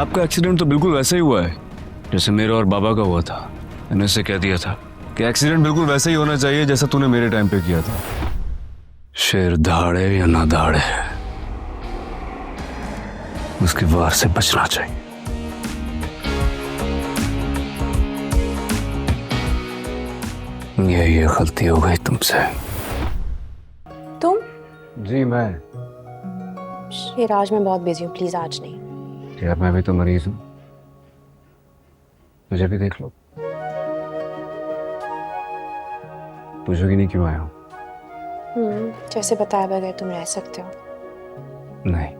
आपका एक्सीडेंट तो बिल्कुल वैसा ही हुआ है जैसे मेरे और बाबा का हुआ था। मैंने उसे कह दिया था कि एक्सीडेंट बिल्कुल वैसा ही होना चाहिए जैसा तूने मेरे टाइम पे किया था। शेर दहाड़े या ना दहाड़े, उसके वार से बचना चाहिए। ये गलती हो गई तुमसे। तुम? जी मैं। शेराज, मैं बहुत बिजी हूँ, प्लीज आज नहीं। यार मैं भी तो मरीज हूँ, मुझे भी देख लो। पूछोगी नहीं क्यों आया हूँ? जैसे बताए बगैर तुम रह सकते हो? नहीं,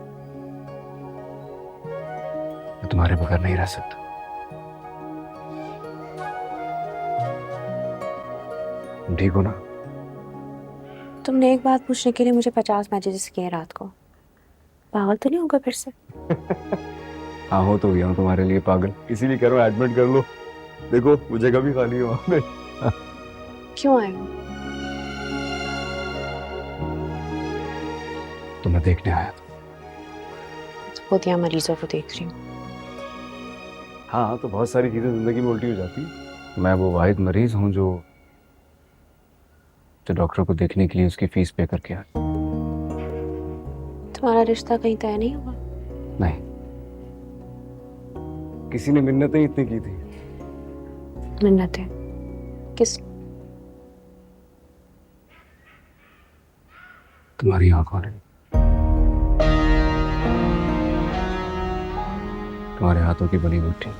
मैं तुम्हारे बगैर नहीं रह सकता। तुम ठीक हो ना? तुमने एक बात पूछने के लिए मुझे 50 मैसेजेस किए रात को। पागल तो नहीं होगा फिर से? हाँ हो तो गया हूँ तुम्हारे लिए पागल, इसीलिए कह रहा हूँ एडमिट कर लो। देखो वो जगह भी खाली है वहां पे। क्यों आए हो? तुम्हें देखने आया था। खुद यहाँ मरीजों को देख रही हूँ। हाँ तो बहुत सारी चीजें जिंदगी में उल्टी हो जाती है। मैं वो वाहिद मरीज हूँ जो डॉक्टर को देखने के लिए उसकी फीस पे करके आया। तुम्हारा रिश्ता कहीं तय नहीं हुआ? नहीं, किसी ने मिन्नतें इतनी की थी। मिन्नत है? किस? तुम्हारी आंखों ने, तुम्हारे हाथों की बनी मुट्ठी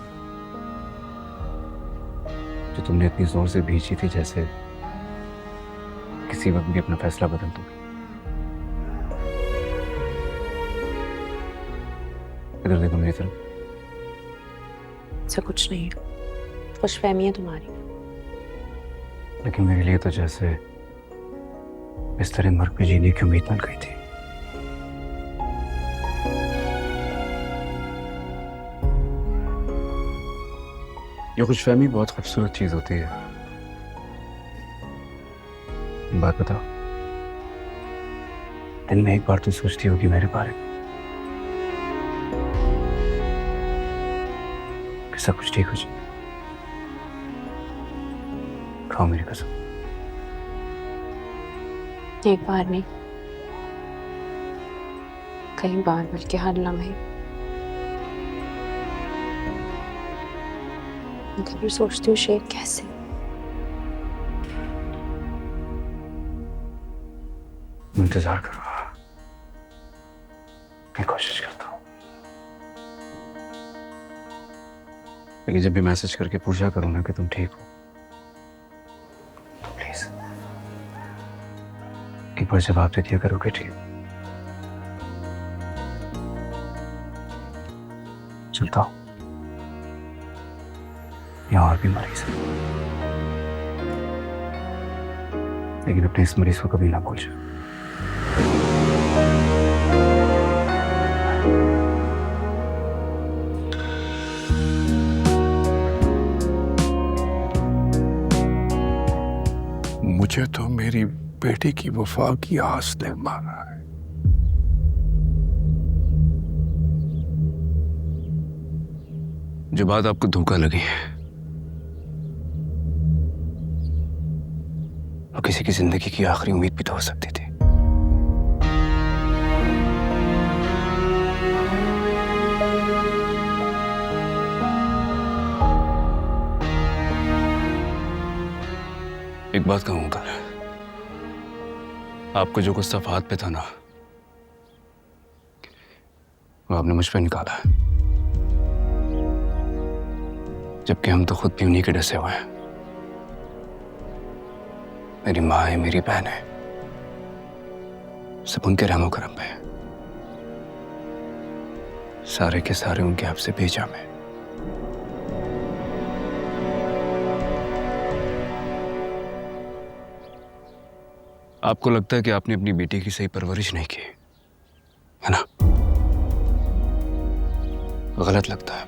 जो तुमने इतनी जोर से भींची थी जैसे किसी वक्त भी अपना फैसला बदल दूंगी। इधर देखो मेरी तरफ। ऐसा कुछ नहीं है, खुशफहमी है तुम्हारी। लेकिन मेरे लिए तो जैसे इस तरह मर पे जीने की उम्मीद बन गई थी। ये खुशफहमी बहुत खूबसूरत चीज होती है। बात बताओ, दिन में एक बार तो सोचती होगी मेरे बारे में कि सब कुछ ठीक हो जाए? खाओ मेरी कसम। एक बार नहीं, कई बार, बल्कि हर लम्हे। कभी सोचती हूँ शेर कैसे। इंतजार करो, मैं कोशिश करता हूँ। लेकिन जब भी मैसेज करके पूछा करूँ ना कि तुम ठीक हो, प्लीज एक बार जवाब दे दिया करो कि ठीक। चलता हूँ, यहाँ और भी मरीज है, लेकिन अपने इस मरीज को कभी ना भूल जाओ। मुझे तो मेरी बेटी की वफा की आस ने मारा है। जो बात आपको धोखा लगी है वो किसी की जिंदगी की आखिरी उम्मीद भी तो हो सकती थी। एक बात कहूंगा, आपको जो गुस्सा फात पे था ना, वो आपने मुझ पे निकाला है। जबकि हम तो खुद भी उन्हीं के डसे हुए हैं। मेरी माँ है, मेरी बहन है, सब उनके रहमो करम पे है। सारे के सारे उनके आपसे भेजा में। आपको लगता है कि आपने अपनी बेटी की सही परवरिश नहीं की है ना? गलत लगता है।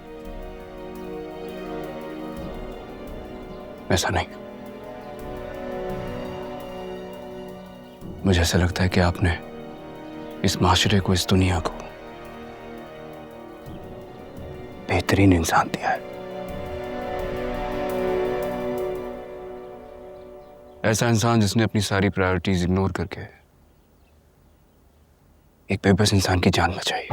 ऐसा नहीं, मुझे ऐसा लगता है कि आपने इस माशरे को, इस दुनिया को बेहतरीन इंसान दिया है। ऐसा इंसान जिसने अपनी सारी प्रायोरिटीज इग्नोर करके एक बेबस इंसान की जान बचाई।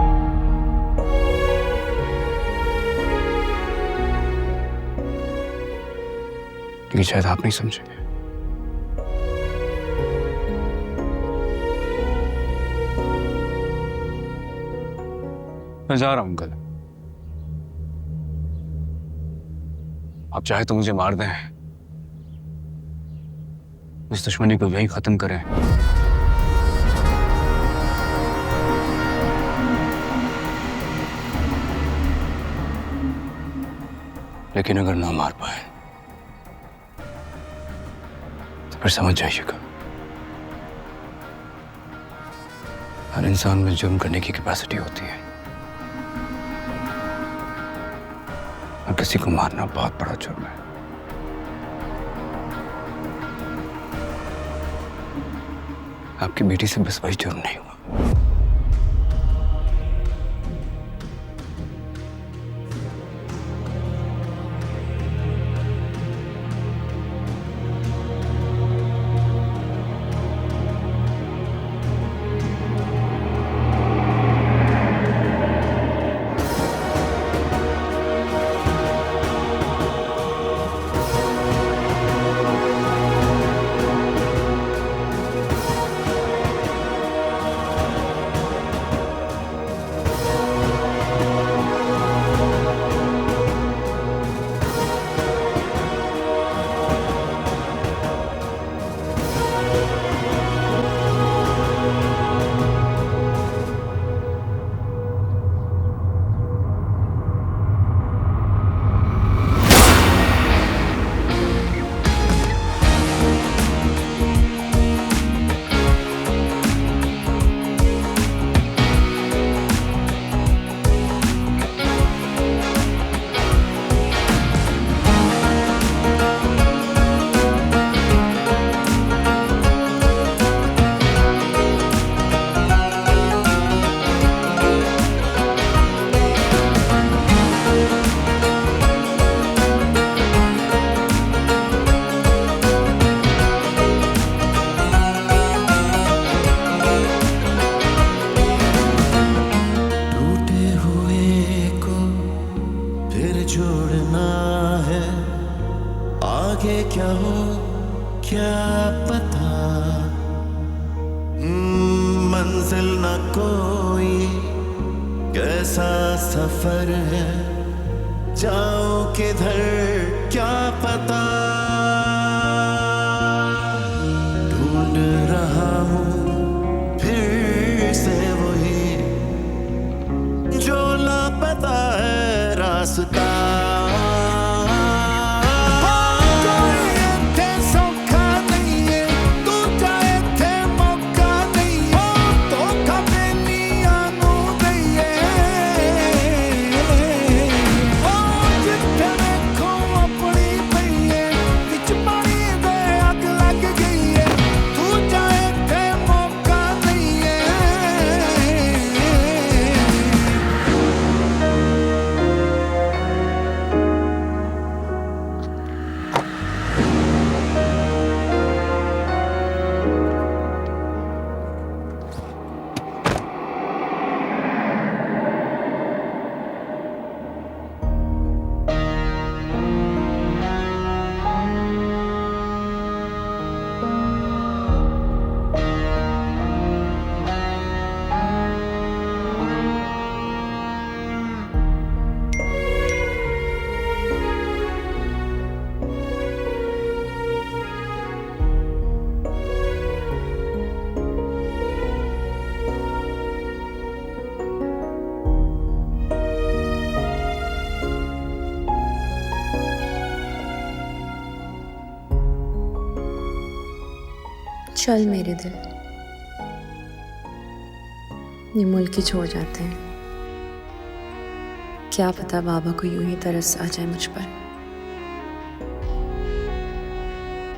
लेकिन शायद आप नहीं समझेंगे। मैं जा रहा हूं अंकल। आप चाहे तो मुझे मार दें, इस दुश्मनी को यही खत्म करें। लेकिन अगर ना मार पाए तो फिर समझ जाइएगा, हर इंसान में जुर्म करने की कैपेसिटी होती है और किसी को मारना बहुत बड़ा जुर्म है। आपकी बेटी से बस वही जुर्म नहीं हुआ। आगे क्या हो क्या पता, मंजिल न कोई कैसा सफर है, जाऊं किधर क्या पता। ढूंढ रहा हूँ फिर से वही जो लापता है रास्ता। चल मेरे दिल, ये मुल्क ही छोड़ जाते हैं। क्या पता बाबा को यूं ही तरस आ जाए मुझ पर।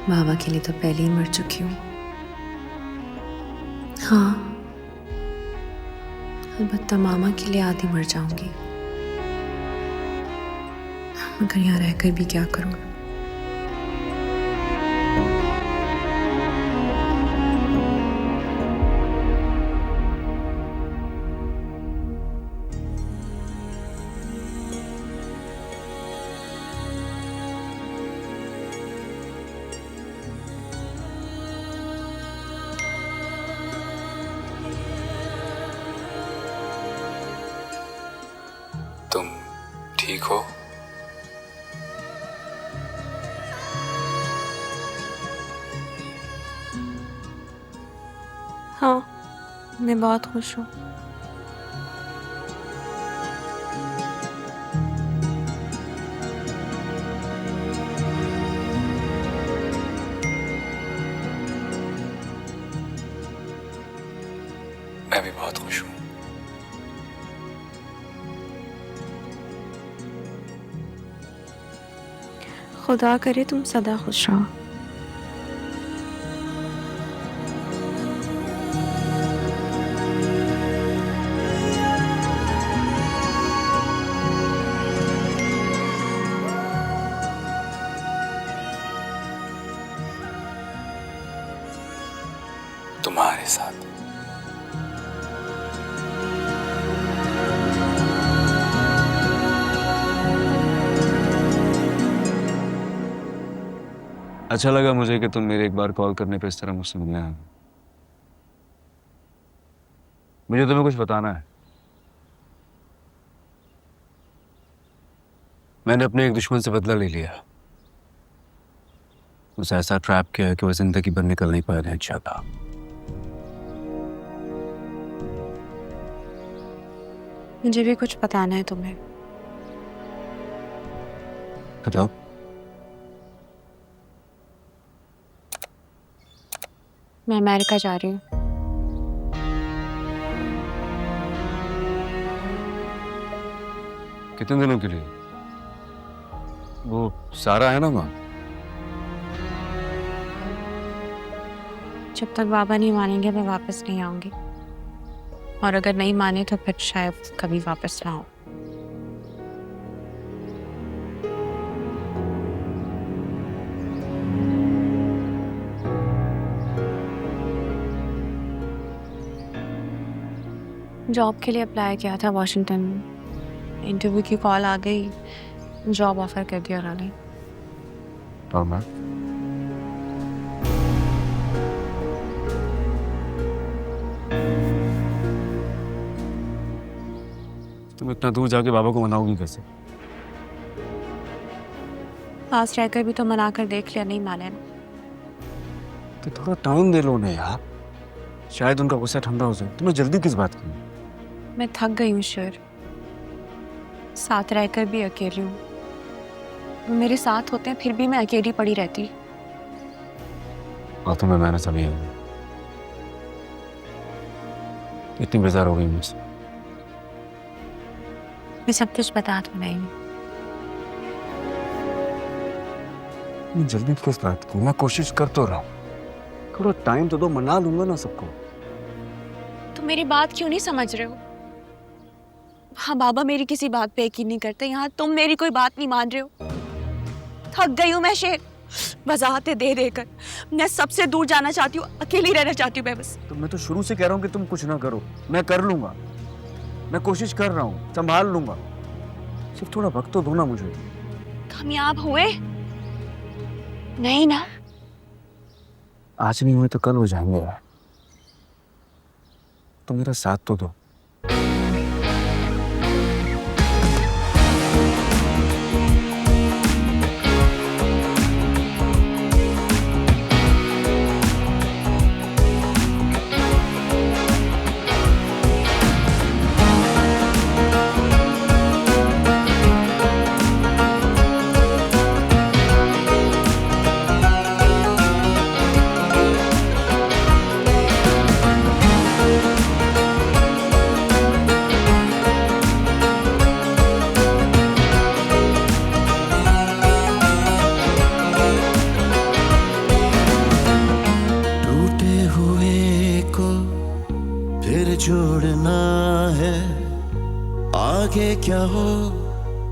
बाबा के लिए तो पहले ही मर चुकी हूँ। हाँ, अलबत्ता मामा के लिए आधी मर जाऊंगी। मगर यहाँ रहकर भी क्या करूँ। तुम ठीक हो? हाँ, मैं बहुत खुश हूँ। मैं भी बहुत खुश हूँ। खुदा करे तुम सदा खुश रहो। तुम्हारे साथ। अच्छा लगा मुझे कि तुम मेरे एक बार कॉल करने पे इस तरह मुझसे मिलने आए। मुझे तुम्हें कुछ बताना है। मैंने अपने एक दुश्मन से बदला ले लिया। उसे ऐसा ट्रैप किया है कि वो जिंदगी भर निकल नहीं पाया नहीं चाहता। मुझे भी कुछ बताना है तुम्हें। बताओ। मैं अमेरिका जा रही हूँ। कितने दिनों के लिए? वो सारा है ना माँ? जब तक बाबा नहीं मानेंगे मैं वापस नहीं आऊंगी, और अगर नहीं माने तो फिर शायद कभी वापस ना आऊं। जॉब के लिए अप्लाई किया था वॉशिंगटन में। इंटरव्यू की कॉल आ गई, जॉब ऑफर कर दिया उन्होंने। और मैं? तुम इतना दूर जाके बाबा को मनाओगी कैसे? पास रहकर भी तो मना कर देख लिया, नहीं माने ना। तो थोड़ा टाइम दे लो उन्हें यार, शायद उनका गुस्सा ठंडा हो जाए। तुम्हें जल्दी किस बात की? मैं थक गई हूँ शेर, साथ रहकर भी अकेली हूँ। वो मेरे साथ होते हैं फिर भी मैं अकेली पड़ी रहती। और तुम्हें मैंने सभी इतनी बेजार हो गई मुझसे। मैं सब कुछ बता तो नहीं। मैं जल्दी किस बात की? मैं कोशिश कर तो रहा हूँ, थोड़ा टाइम तो दो, मना लूंगा ना सबको। तुम मेरी बात क्यों नहीं समझ रहे हो? हाँ, बाबा मेरी किसी बात पे यकीन नहीं करते, यहाँ तुम मेरी कोई बात नहीं मान रहे हो। थक गई हूँ मैं शेर, वजाहतें दे देकर। मैं सबसे दूर जाना चाहती हूँ, अकेली रहना चाहती हूँ मैं बस। तो मैं तो शुरू से कह रहा हूँ कि तुम कुछ ना करो, मैं कर लूंगा। मैं कोशिश कर रहा हूँ, संभाल लूंगा। सिर्फ थोड़ा वक्त तो दो ना मुझे। कामयाब हुए नहीं ना? आज नहीं हुए तो कल हो जाएंगे यार। तो मेरा साथ तो दो।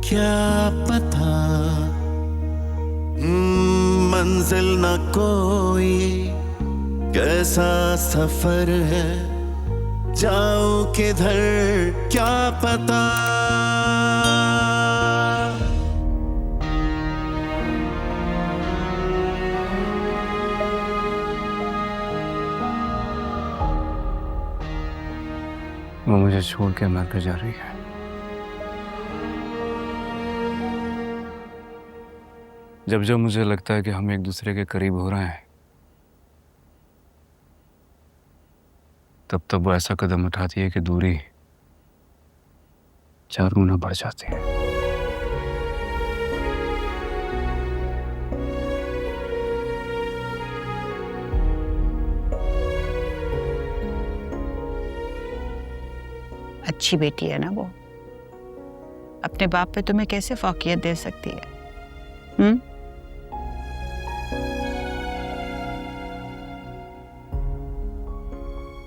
क्या पता मंजिल न कोई कैसा सफर है, जाऊं किधर क्या पता। वो मुझे छोड़ के अमेरिका जा रही है। जब जब मुझे लगता है कि हम एक दूसरे के करीब हो रहे हैं, तब तब वो ऐसा कदम उठाती है कि दूरी 4 गुना बढ़ जाती है। अच्छी बेटी है ना वो, अपने बाप पे तुम्हें कैसे फौकियत दे सकती है?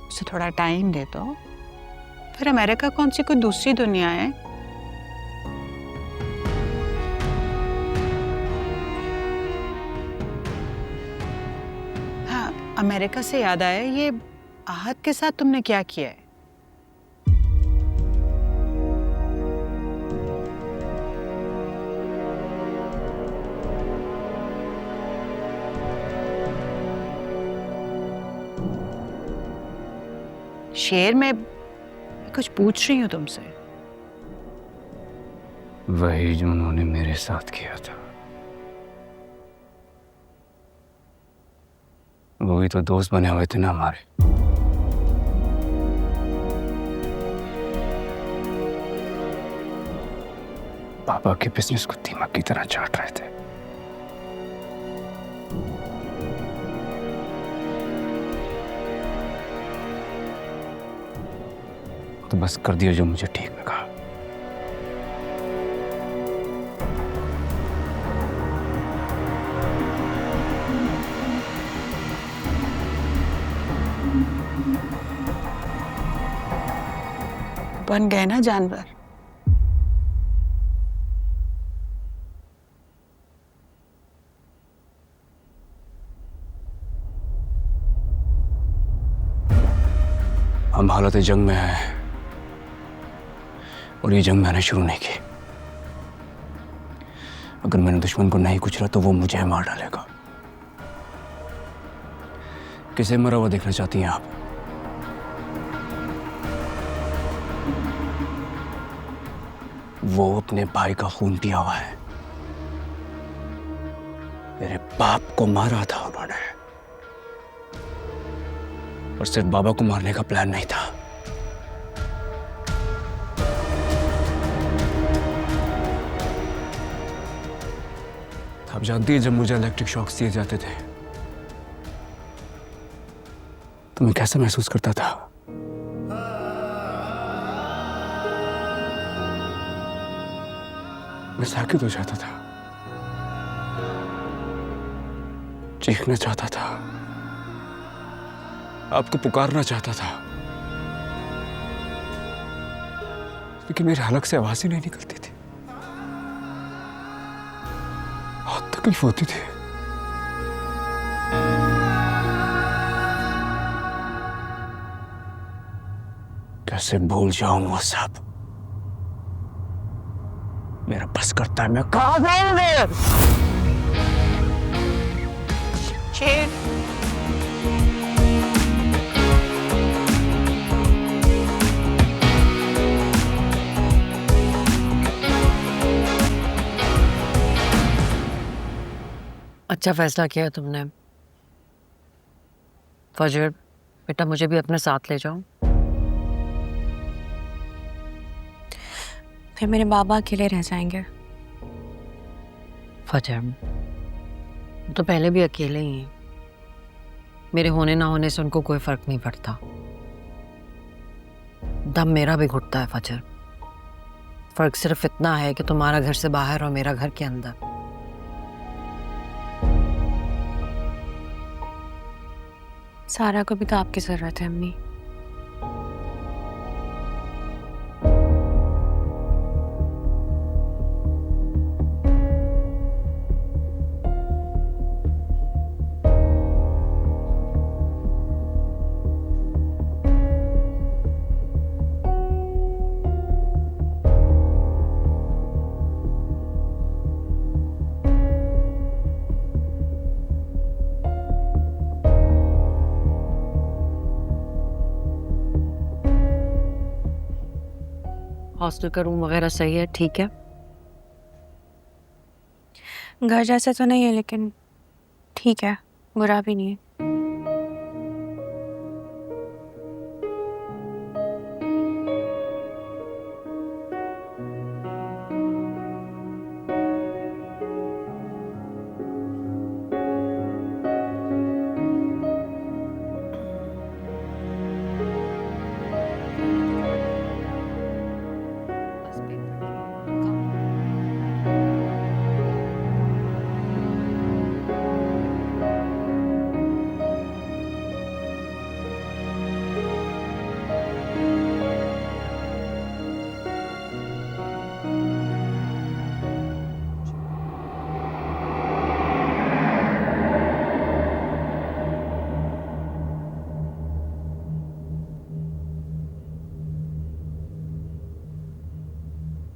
उसे थोड़ा टाइम दे दो, फिर अमेरिका कौन सी कोई दूसरी दुनिया है? हाँ, अमेरिका से याद आया, ये आहत के साथ तुमने क्या किया है? शेर, मैं कुछ पूछ रही हूँ तुमसे। वही जो उन्होंने मेरे साथ किया था, वही तो दोस्त बने हुए थे ना हमारे। पापा के बिजनेस को दीमक की तरह चाट रहे थे। तो बस कर दिया जो मुझे ठीक लगा। बन गए ना जानवर। हम हालत जंग में हैं, और ये जंग मैंने शुरू नहीं की। अगर मैंने दुश्मन को नहीं कुचला तो वो मुझे मार डालेगा। किसे मरा हुआ देखना चाहती हैं आप? वो अपने भाई का खून पिया हुआ है। मेरे बाप को मारा था उन्होंने, और सिर्फ बाबा को मारने का प्लान नहीं था। आप जानती हैं, जब मुझे इलेक्ट्रिक शॉक्स दिए जाते थे तो मैं कैसा महसूस करता था? मैं साकित हो जाता था, चीखना चाहता था, आपको पुकारना चाहता था, लेकिन मेरे हलक से आवाज ही नहीं निकलती थी। बहुत तकलीफ होती थी। कैसे भूल जाऊं वो सब? मेरा बस करता है, मैं कहां जाऊं? शेर, अच्छा फैसला किया तुमने। फजर बेटा, मुझे भी अपने साथ ले जाओ। फिर मेरे बाबा अकेले रह जाएंगे। फजर, वो तो पहले भी अकेले ही हैं। मेरे होने ना होने से उनको कोई फर्क नहीं पड़ता। दम मेरा भी घुटता है फजर। फर्क सिर्फ इतना है कि तुम्हारा घर से बाहर और मेरा घर के अंदर। सारा को भी तो आपकी जरूरत है अम्मी। हॉस्टल का रूम वगैरह सही है, ठीक है? घर जैसा तो नहीं है लेकिन ठीक है, बुरा भी नहीं है।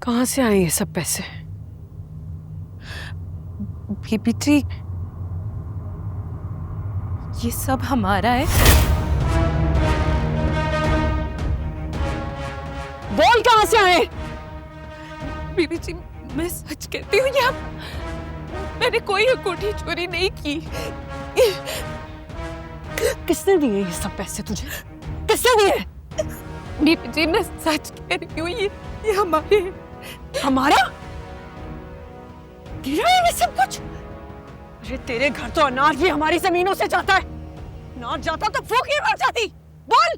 कहाँ से आए ये सब पैसे? बीबी जी, ये सब हमारा है। बोल कहाँ से आए? बीबी जी, मैं सच कहती हूँ, यहाँ मैंने कोई अंगूठी चोरी नहीं की। किसने दिए ये सब पैसे तुझे? किसने दिए? बीबी जी, मैं सच कह रही हूँ, ये हमारे हैं। हमारा? गिरा है ये सब कुछ? अरे तेरे घर तो अनाज भी हमारी जमीनों से जाता है। अनाज जाता तो फूक ही मर जाती। बोल।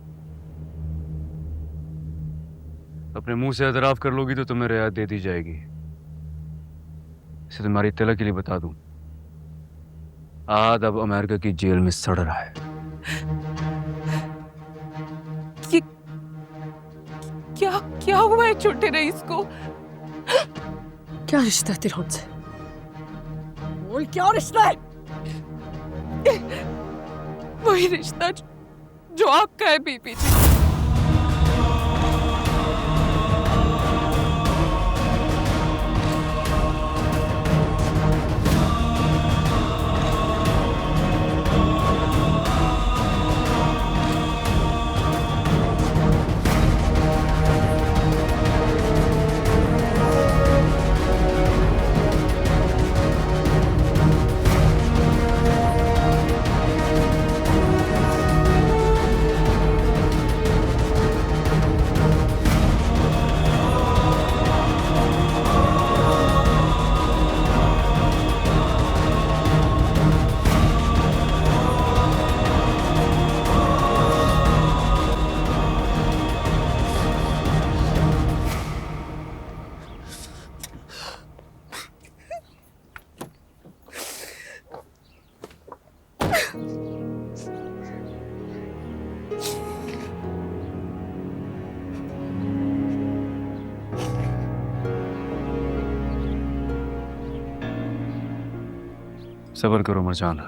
अपने मुंह से एतराफ कर लोगी तो तुम्हें रियायत दे दी जाएगी। इसे तुम्हारी तलक के लिए बता दूं, आद अब अमेरिका की जेल में सड़ रहा है। क्या क्या हुआ है छोटे रईस को? क्या रिश्ता है तेरा उनसे? बोल, क्या रिश्ता है? वही रिश्ता जो आपका है बीबी जी। सब्र करो मरजान,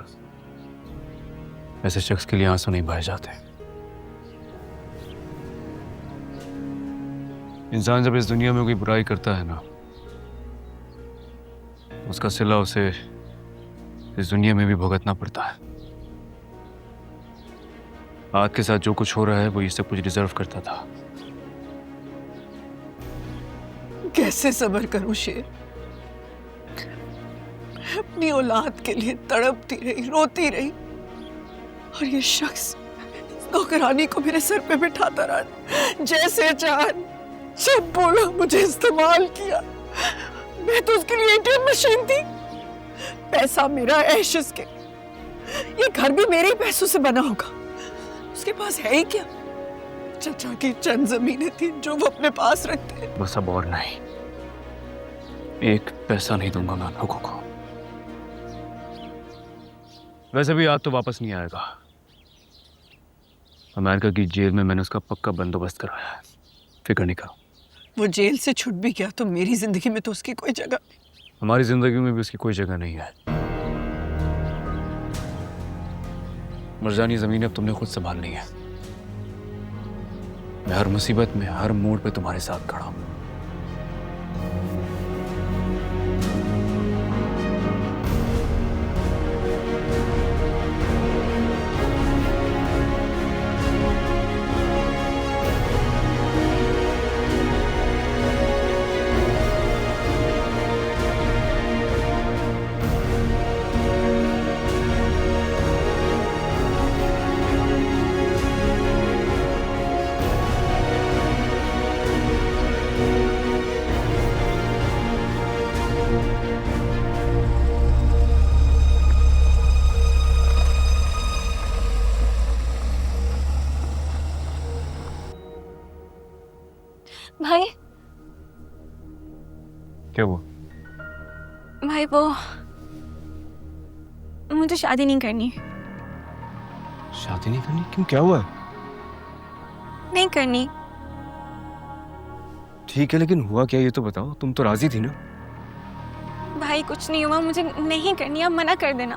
ऐसे शख्स के लिए आंसू नहीं बहाए जाते। इंसान जब इस दुनिया में कोई बुराई करता है ना, उसका सिला उसे इस दुनिया में भी भुगतना पड़ता है। आज के साथ जो कुछ हो रहा है वो ये सब कुछ डिजर्व करता था। कैसे सब्र करूं शेर? मैं अपनी औलाद के लिए तड़पती रही, रोती रही, और ये शख्स नौकरानी को मेरे सर पे बिठाता रहा, जैसे चांद। जब बोला मुझे इस्तेमाल किया। मैं तो उसके लिए एटीएम मशीन थी। पैसा मेरा, ऐश इसके। ये घर भी मेरे ही पैसों से बना होगा। उसके पास है ही क्या? चचा की चंद जमीनें थी जो वो अपने पास रखते। बस अब और नहीं, एक पैसा नहीं दूंगा मैं लोगों को। वैसे भी आज तो वापस नहीं आएगा। अमेरिका की जेल में मैंने उसका पक्का बंदोबस्त कराया है, फिक्र नहीं करो। वो जेल से छूट भी गया तो मेरी जिंदगी में तो उसकी कोई जगह नहीं। हमारी जिंदगी में भी उसकी कोई जगह नहीं है। मर्जानी जमीन अब तुमने खुद संभालनी है। मैं हर मुसीबत में, हर मोड़ पे तुम्हारे साथ खड़ा हूं। भाई वो मुझे शादी नहीं करनी। शादी नहीं करनी? क्यों, क्या हुआ? नहीं करनी। ठीक है, लेकिन हुआ क्या ये तो बताओ। तुम तो राजी थी ना? भाई कुछ नहीं हुआ, मुझे नहीं करनी, आप मना कर देना।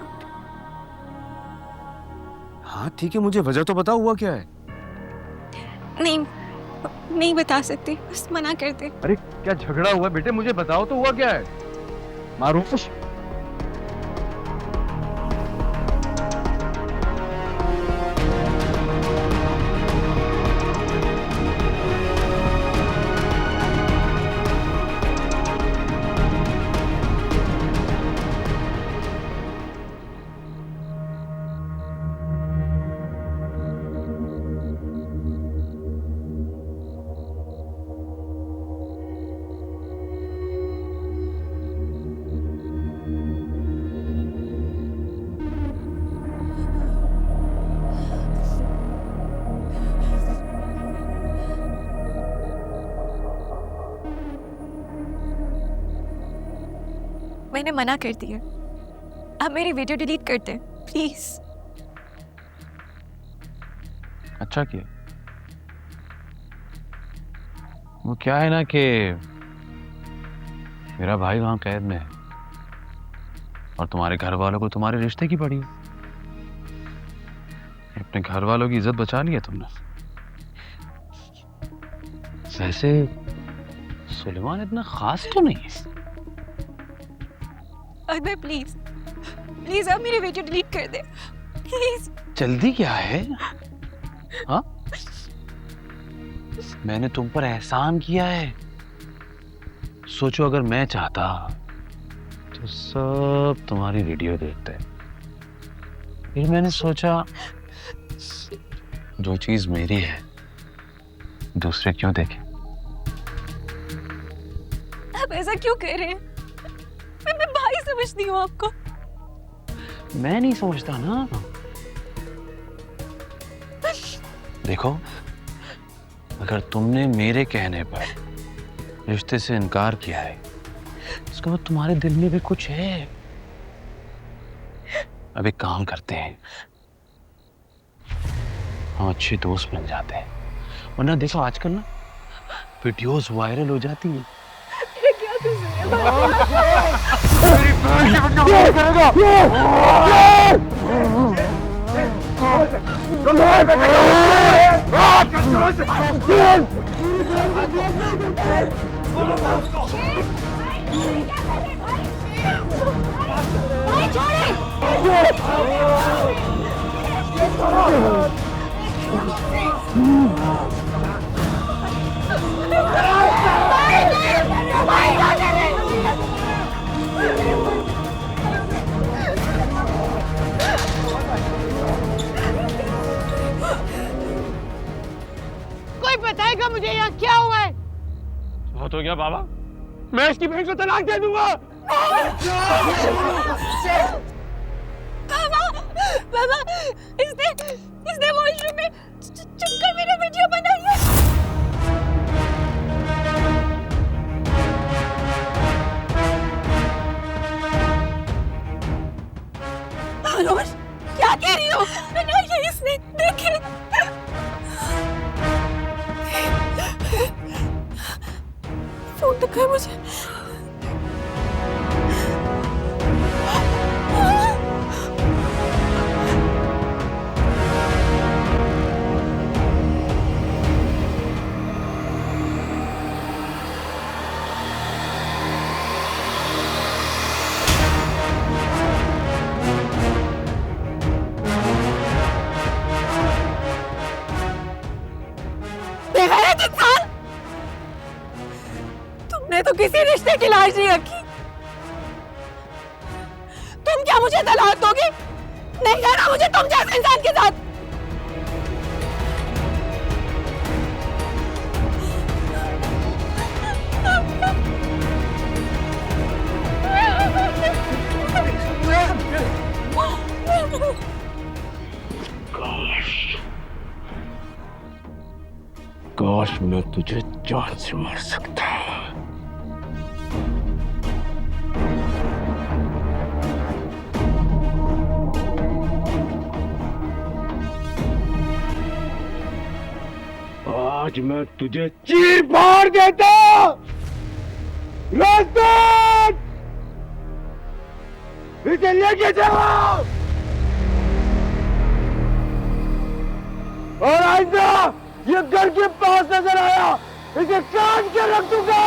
हाँ ठीक है, मुझे वजह तो बताओ, हुआ क्या है? नहीं बता सकती, बस मना कर दे। अरे क्या झगड़ा हुआ बेटे, मुझे बताओ तो हुआ क्या है? मारूफ, मैंने मना कर दिया, आप मेरी वीडियो डिलीट कर दें प्लीज। अच्छा किया। वो क्या है ना कि मेरा भाई वहां कैद में है और तुम्हारे घर वालों को तुम्हारे रिश्ते की पड़ी है। अपने घर वालों की इज्जत बचा ली है तुमने। वैसे सुलेमान इतना खास तो नहीं है। अकबर प्लीज प्लीज आप मेरी वीडियो डिलीट कर दे प्लीज। जल्दी क्या है? हाँ, मैंने तुम पर एहसान किया है। सोचो अगर मैं चाहता तो सब तुम्हारी वीडियो देखते। फिर मैंने सोचा जो चीज मेरी है दूसरे क्यों देखे। आप ऐसा क्यों कर रहे हैं? मैं भाई समझती हूँ आपको। मैं नहीं समझता ना। देखो, अगर तुमने मेरे कहने पर रिश्ते से इनकार किया है इसका मतलब तुम्हारे दिल में भी कुछ है। अब एक काम करते हैं, हम अच्छे दोस्त बन जाते हैं। वरना देखो आजकल ना वीडियोस वायरल हो जाती है। कोई बताएगा मुझे यहाँ क्या हुआ है? बहुत हो गया बाबा, मैं इसकी बहन को तलाक दे दूंगा। बाबा इसने वॉशरूम में छुपकर मेरा वीडियो बनाई है। अनुज, क्या कह रही हो? बनाई है इसने, देखिए। फोन दिखाए मुझे। बेगैरत इंसान! तुमने तो किसी रिश्ते की लाज नहीं रखी। तुम क्या मुझे तलाक दोगी? नहीं रहना मुझे तुम जैसे इंसान के साथ। काश मैं तुझे जान से मार सकता। आज मैं तुझे चीर फाड़ देता। रास्ता इसे लेके जाओ और आइंदा ये घर के पास नजर आया इसे काट के रख दूंगा।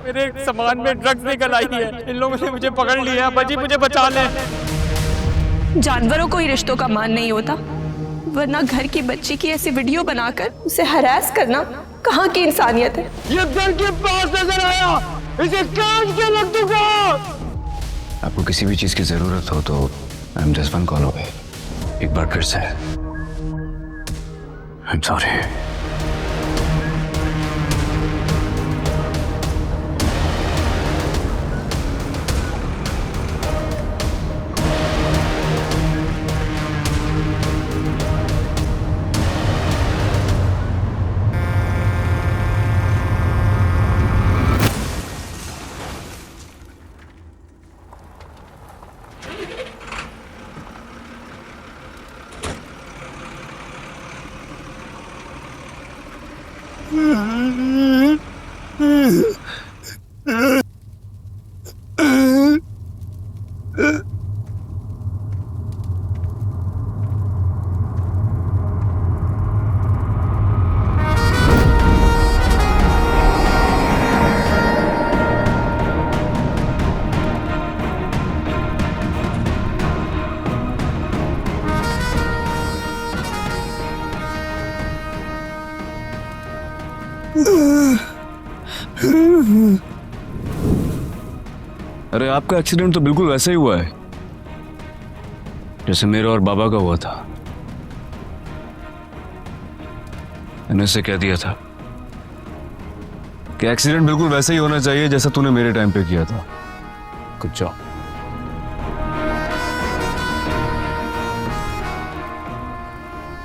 मेरे सामान में ड्रग्स निकल आई है। इन लोगों ने मुझे पकड़ लिया। बजी मुझे बचा ले। जानवरों को ही रिश्तों का मान नहीं होता, वरना घर की बच्ची की ऐसी वीडियो बनाकर उसे हरास करना कहाँ की इंसानियत है। ये घर के पास नजर आया इसे काट के रख दूंगा। आपको किसी भी चीज की जरूरत हो तो I am just one call away. एक बार फिर से आई एम सॉरी। अरे आपका एक्सीडेंट तो बिल्कुल वैसा ही हुआ है जैसे मेरा और बाबा का हुआ था। मैंने उससे कह दिया था कि एक्सीडेंट बिल्कुल वैसा ही होना चाहिए जैसा तूने मेरे टाइम पे किया था। Good job.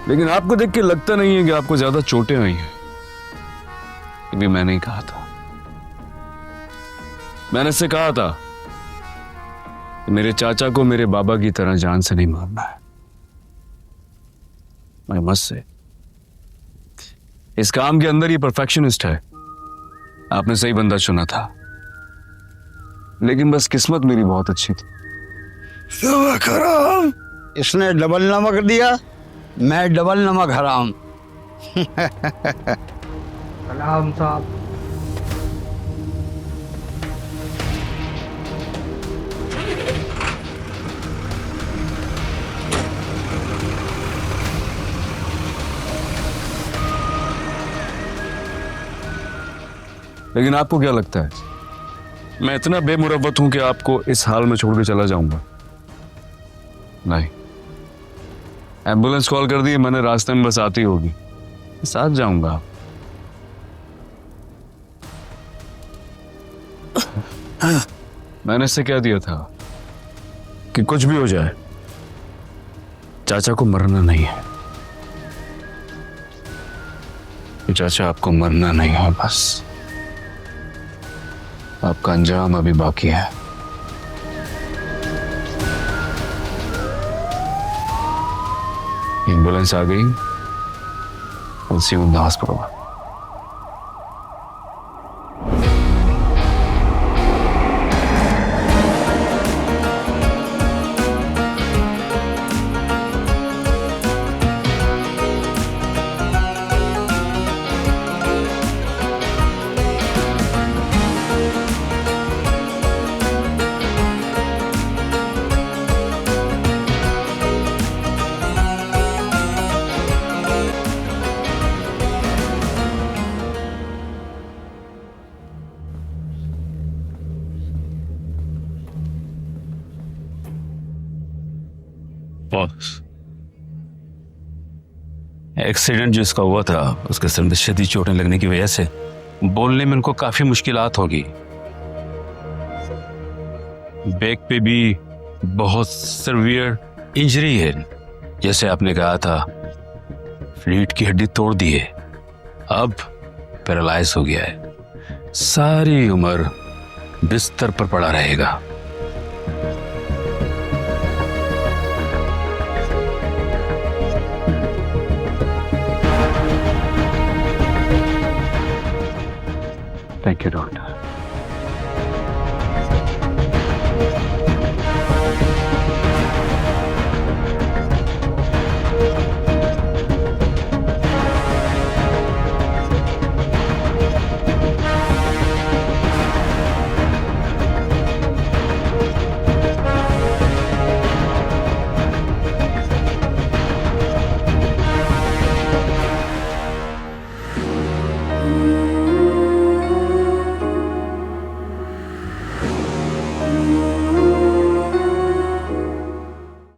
लेकिन आपको देख के लगता नहीं है कि आपको ज्यादा चोटें आई हैं। ये भी मैंने ही कहा था। मैंने उससे कहा था कि मेरे चाचा को मेरे बाबा की तरह जान से नहीं मारना है। मैं मस्त से इस काम के अंदर ये परफेक्शनिस्ट है। आपने सही बंदा चुना था, लेकिन बस किस्मत मेरी बहुत अच्छी थी। नमक हराम। इसने डबल नमक दिया, मैं डबल नमक हराम। सलाम साहब। लेकिन आपको क्या लगता है मैं इतना बेमुरव्वत हूं कि आपको इस हाल में छोड़ के चला जाऊंगा? नहीं। एम्बुलेंस कॉल कर दी मैंने, रास्ते में बस आती होगी, साथ जाऊंगा। मैंने इससे कह दिया था कि कुछ भी हो जाए चाचा को मरना नहीं है। चाचा आपको मरना नहीं है, बस आपका अंजाम अभी बाकी है। एम्बुलेंस आ गई, उसी in the hospital. एक्सीडेंट जिसका हुआ था उसके सिर में शदीद चोटें लगने की वजह से बोलने में उनको काफी मुश्किलात होगी। बैक पे भी बहुत सिवियर इंजरी है, जैसे आपने कहा था रीढ़ की हड्डी तोड़ दी है, अब पैरालाइज हो गया है, सारी उम्र बिस्तर पर पड़ा रहेगा। Thank you, doctor.